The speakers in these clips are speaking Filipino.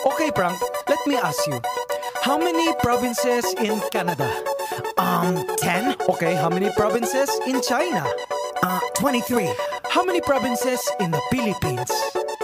Okay, Frank, let me ask you. How many provinces in Canada? 10? Okay, how many provinces in China? 23. How many provinces in the Philippines?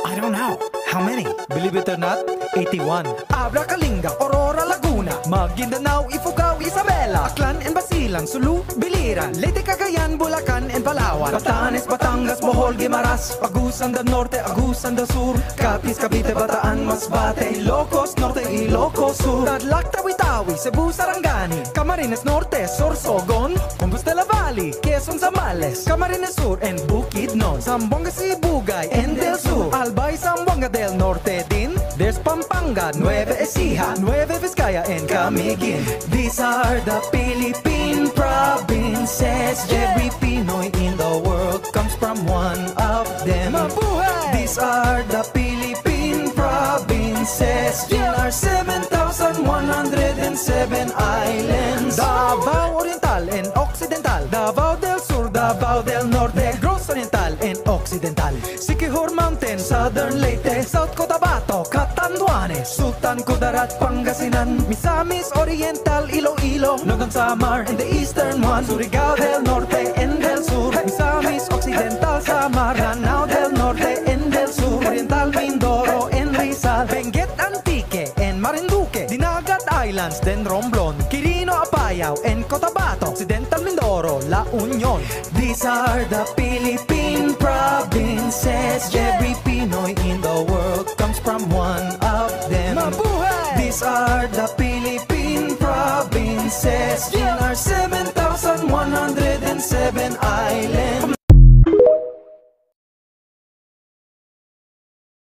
I don't know. How many? Believe it or not, 81. Abra, Kalinga, Aurora, Laguna, Maguindanao, Ifugao, Isabela, Aklan and Basilan, Sulu, Biliran, Leyte, Cagayan, Bulacan and Palawan, Batanes, Batangas, Bohol, Guimaras, Agusan del Norte, Agusan del Sur, Capiz, Cavite, Bataan, Masbate, Ilocos Norte, Ilocos Sur, Tarlac, Tawi-Tawi, Cebu, Sarangani, Camarines Norte, Sorsogon, Compostela Valley, Quezon, Zambales, Camarines Sur and Bukidnon, Zamboanga, Sibugay and Del Sur, Albay, Zamboanga del Norte din, there's Pampanga, Nueva Ecija, Nueva Vizcaya and Camiguin. These are the Philippine provinces. Every Pinoy in the world comes from one of them. Mabuhay! These are the Philippine provinces. In our 7,107 islands. Davao Oriental and Occidental, Davao del Sur, Davao del Norte, Negros Oriental and Occidental, Siquijor Mountain, Southern Leyte, South Cotabato, Catanduanes, Sultan Kudarat, Pangasinan, Misamis Oriental, Iloilo, Nogon Samar, and the eastern one, Surigao del Norte and del Sur, Misamis Occidental, Samar, Lanao del Norte and del Sur, Oriental Mindoro, and Rizal, Benguet Antique and Marinduque, Dinagat Islands, then Romblon, Quirino Apayao and Cotabato, Occidental Mindoro, La Union. These are the Philippine provinces. Every Pinoy in the world